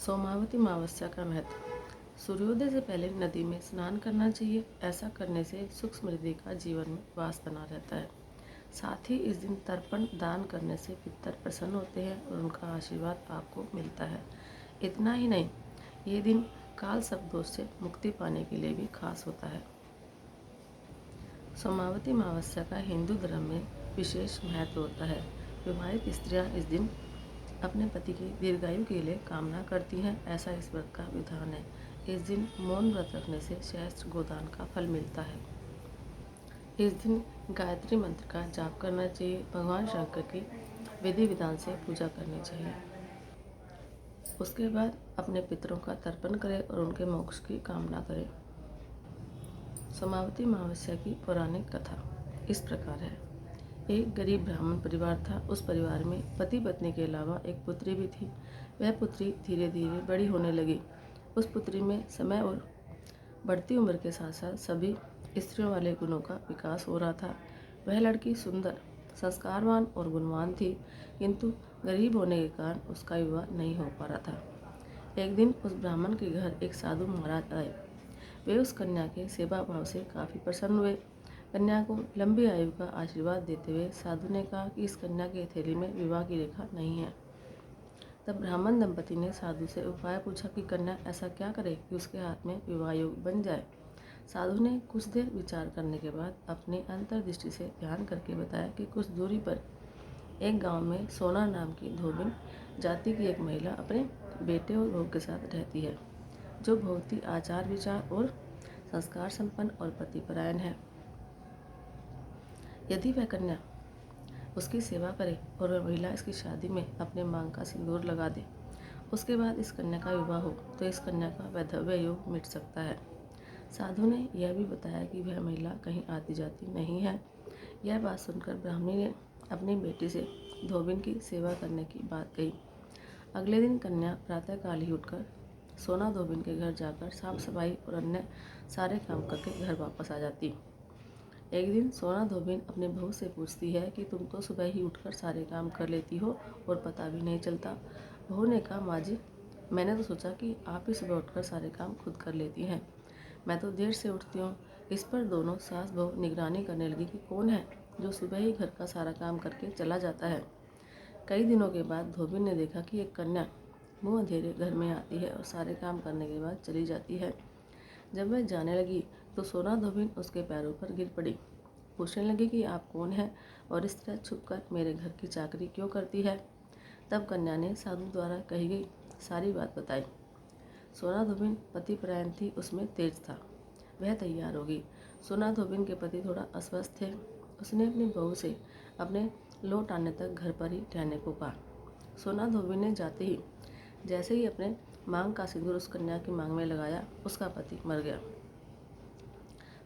सोमावती अमावस्या का महत्व। सूर्योदय से पहले नदी में स्नान करना चाहिए। ऐसा करने से सुख समृद्धि का जीवन में वास बना रहता है। साथ ही इस दिन तर्पण दान करने से पितर प्रसन्न होते हैं और उनका आशीर्वाद आपको मिलता है। इतना ही नहीं, ये दिन काल सर्प दोष से मुक्ति पाने के लिए भी खास होता है। सोमावती अमावस्या का हिंदू धर्म में विशेष महत्व होता है। विवाहित स्त्रियां इस दिन अपने पति की दीर्घायु के लिए कामना करती हैं। ऐसा इस व्रत का विधान है। इस दिन मौन व्रत रखने से सहस्त्र गोदान का फल मिलता है। इस दिन गायत्री मंत्र का जाप करना चाहिए। भगवान शंकर की विधि विधान से पूजा करनी चाहिए। उसके बाद अपने पितरों का तर्पण करें और उनके मोक्ष की कामना करें। सोमावती अमावस्या की पौराणिक कथा इस प्रकार है। एक गरीब ब्राह्मण परिवार था। उस परिवार में पति पत्नी के अलावा एक पुत्री भी थी। वह पुत्री धीरे धीरे बड़ी होने लगी। उस पुत्री में समय और बढ़ती उम्र के साथ साथ सभी स्त्रियों वाले गुणों का विकास हो रहा था। वह लड़की सुंदर, संस्कारवान और गुणवान थी, किंतु गरीब होने के कारण उसका विवाह नहीं हो पा रहा था। एक दिन उस ब्राह्मण के घर एक साधु महाराज आए। वे उस कन्या के सेवा भाव से काफ़ी प्रसन्न हुए। कन्या को लंबी आयु का आशीर्वाद देते हुए साधु ने कहा कि इस कन्या की हथेली में विवाह की रेखा नहीं है। तब ब्राह्मण दंपति ने साधु से उपाय पूछा कि कन्या ऐसा क्या करे कि उसके हाथ में विवाह योग बन जाए। साधु ने कुछ देर विचार करने के बाद अपनी अंतर्दृष्टि से ध्यान करके बताया कि कुछ दूरी पर एक गांव में सोना नाम की धोबिन जाति की एक महिला अपने बेटे और बहू के साथ रहती है, जो बहुत ही आचार विचार और संस्कार संपन्न और पतिपरायण है। यदि वह कन्या उसकी सेवा करे और वह महिला इसकी शादी में अपने मांग का सिंदूर लगा दे, उसके बाद इस कन्या का विवाह हो तो इस कन्या का वैधव्य योग मिट सकता है। साधु ने यह भी बताया कि वह महिला कहीं आती जाती नहीं है। यह बात सुनकर ब्राह्मणी ने अपनी बेटी से धोबिन की सेवा करने की बात कही। अगले दिन कन्या प्रातःकाल ही उठकर सोना धोबिन के घर जाकर साफ सफाई और अन्य सारे काम करके घर वापस आ जाती। एक दिन सोना धोबिन अपने बहू से पूछती है कि तुम तो सुबह ही उठकर सारे काम कर लेती हो और पता भी नहीं चलता। बहू ने कहा, माँ जी, मैंने तो सोचा कि आप ही सुबह उठकर सारे काम खुद कर लेती हैं। मैं तो देर से उठती हूँ। इस पर दोनों सास बहू निगरानी करने लगी कि कौन है जो सुबह ही घर का सारा काम करके चला जाता है। कई दिनों के बाद धोबिन ने देखा कि एक कन्या मुँह अंधेरे घर में आती है और सारे काम करने के बाद चली जाती है। जब वह जाने लगी तो सोना धोबिन उसके पैरों पर गिर पड़ी। पूछने लगी कि आप कौन हैं और इस तरह छुपकर मेरे घर की चाकरी क्यों करती है। तब कन्या ने साधु द्वारा कही गई सारी बात बताई। सोना धोबिन पतिपरायण थी, उसमें तेज था। वह तैयार होगी। सोना धोबिन के पति थोड़ा अस्वस्थ थे। उसने अपनी बहू से अपने लौट आने तक घर पर ही रहने को कहा। सोना धोबिन ने जाते ही जैसे ही अपने मांग का सिंदूर उस कन्या की मांग में लगाया, उसका पति मर गया।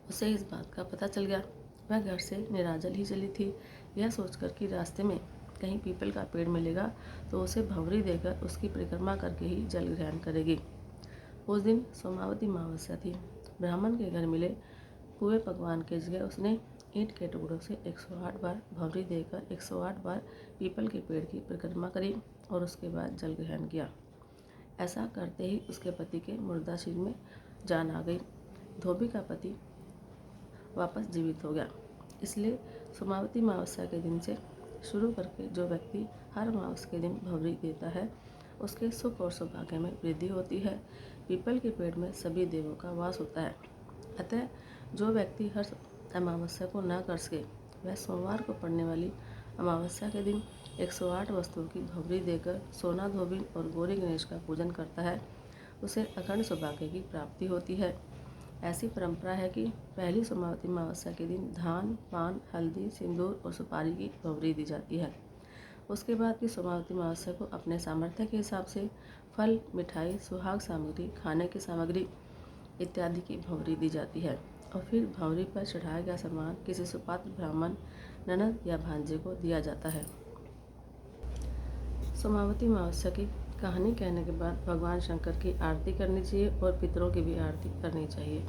उसे इस बात का पता चल गया। वह घर से निराजल ही चली थी, यह सोचकर कि रास्ते में कहीं पीपल का पेड़ मिलेगा तो उसे भंवरी देकर उसकी परिक्रमा करके ही जल ग्रहण करेगी। उस दिन सोमावती अमावस्या थी। ब्राह्मण के घर मिले पुए पकवान के जगह उसने ईंट के टुकड़ों से 108 बार भंवरी देकर 108 बार पीपल के पेड़ की परिक्रमा करी और उसके बाद जल ग्रहण किया। ऐसा करते ही उसके पति के मुर्दा शरीर में जान आ गई। धोबी का पति वापस जीवित हो गया। इसलिए सोमावती अमावस्या के दिन से शुरू करके जो व्यक्ति हर अमावस्या के दिन भंवरी देता है, उसके सुख और सौभाग्य में वृद्धि होती है। पीपल के पेड़ में सभी देवों का वास होता है। अतः जो व्यक्ति हर अमावस्या को न कर सके, वह सोमवार को पड़ने वाली अमावस्या के दिन 108 वस्तुओं की भंवरी देकर सोना धोबिन और गौरी गणेश का पूजन करता है, उसे अखंड सौभाग्य की प्राप्ति होती है। ऐसी परंपरा है कि पहली सोमावती अमावस्या के दिन धान, पान, हल्दी, सिंदूर और सुपारी की भंवरी दी जाती है। उसके बाद की सोमावती अमावस्या को अपने सामर्थ्य के हिसाब से फल, मिठाई, सुहाग सामग्री, खाने की सामग्री इत्यादि की भंवरी दी जाती है और फिर भंवरी पर चढ़ाया गया सामान किसी सुपात्र ब्राह्मण, ननद या भांजे को दिया जाता है। सोमावती अमावस्या की कहानी कहने के बाद भगवान शंकर की आरती करनी चाहिए और पितरों की भी आरती करनी चाहिए।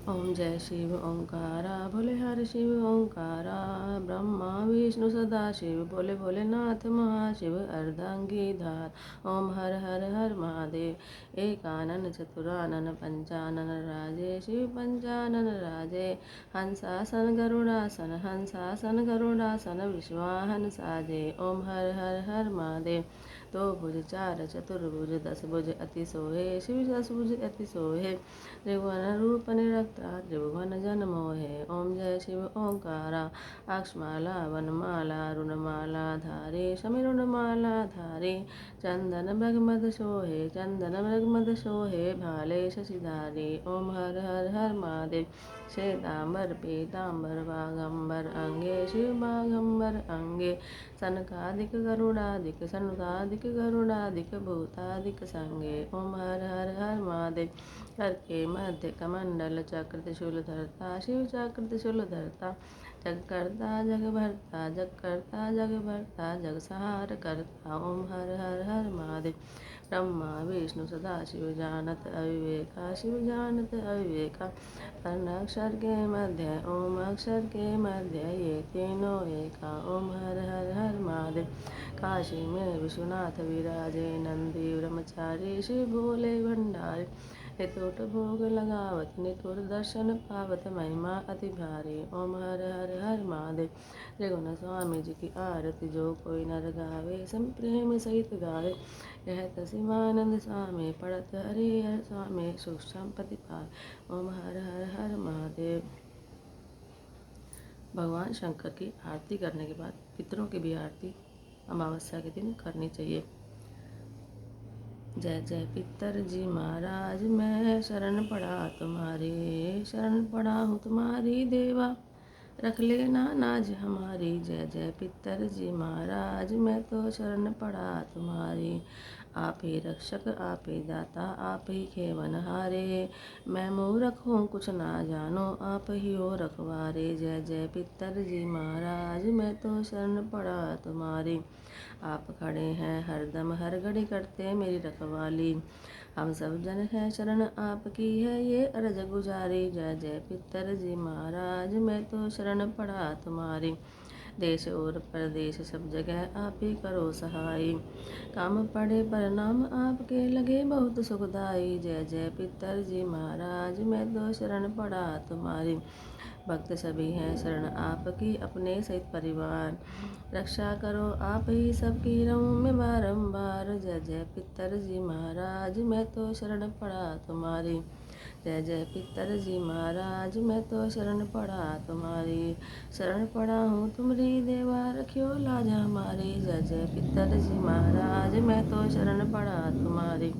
ओम जय शिव ओंकारा भोले हर शिव ओंकारा। ब्रह्मा विष्णु सदा शिव भोले भोलेनाथ महाशिव अर्धांगीधार। ओम हर हर हर महादेव। एकानन चतुरानन पंचानन राजे शिव पंचानन राजे। हंसासन गरुड़ासन हंसासन गरुड़ासन विश्वाहन साजे। ओम हर हर हर महादेव। दो भुज चार चतुर्भुज 10 भुज अति सोहे शिव 10 भुज अति सोहे। त्रिभुवन रूप निरक्ता त्रिभुवन जन मोहे। ओम जय शिव ओंकारा। अक्षमाला वनमाला रुणमाला धारे शमिरुणमाला धारे। चंदन मृगमद सोहे चंदन मृगमद सोहे भाले शशिधारी। ओम हर हर हर महादेव। श्वेतांबर पीतांबर बागंबर अंगे शिव बागंबर अंगे। सनकादिक गरुड़ादिक सनकादिक गरुड़ादिक भूतादिक संगे। ओम हर हर हर महादेव। कर के मध्य कमंडल चक्र त्रिशूल धरता शिव चक्र त्रिशूल धरता। जग करता जग भरता जग करता जग भरता जग सहार करता। ओम हर हर हर महादेव। ब्रह्मा विष्णु सदा शिव जानत अविवेका शिव जानत अविवेका। पर्ण अक्षर के मध्य ओम अक्षर के मध्य ये तीनों एका। ओम हर हर हर महादेव। काशी में विश्वनाथ विराजे नंदी ब्रह्मचारी शिव भोले भंडारी। नितुट भोग लगावत नितुर दर्शन पावत महिमा अति भारी। ओम हर हर हर महादेव। त्रिगुण स्वामी जी की आरती जो कोई नर गावे सम प्रेम सहित गावे। कहत शिवानंद स्वामी पढ़त हरिहर स्वामी सुख संपत्ति पाए। ओम हर हर हर महादेव। भगवान शंकर की आरती करने के बाद पितरों की भी आरती अमावस्या के दिन करनी चाहिए। जय जय पितर जी महाराज मैं शरण पड़ा तुम्हारी शरण पड़ा हूँ तुम्हारी देवा रख लेना नाज हमारी। जय जय पितर जी महाराज मैं तो शरण पड़ा तुम्हारी। आप ही रक्षक आप ही दाता आप ही खेवनहारे। मैं मूर्ख हूँ कुछ ना जानो आप ही हो रखवारे। जय जय पितर जी महाराज मैं तो शरण पड़ा तुम्हारी। आप खड़े हैं हरदम हर घड़ी करते मेरी रखवाली। हम सब जन हैं शरण आपकी है ये अर्ज गुजारी। जय जय पितर जी महाराज मैं तो शरण पड़ा तुम्हारी। देश और परदेश सब जगह आप ही करो सहाय। काम पड़े पर नाम आपके लगे बहुत सुखदाई। जय जय पितर जी महाराज मैं तो शरण पड़ा तुम्हारी। भक्त सभी हैं शरण आपकी अपने सहित परिवार। रक्षा करो आप ही सबकी रहूं मैं बारंबार। जय जय पितर जी महाराज मैं तो शरण पड़ा तुम्हारी। जय जय पितर जी महाराज मैं तो शरण पड़ा तुम्हारी। शरण पड़ा हूँ तुम्हारी देवा रखियो लाज हमारी। जय जय पितर जी महाराज मैं तो शरण पड़ा तुम्हारी।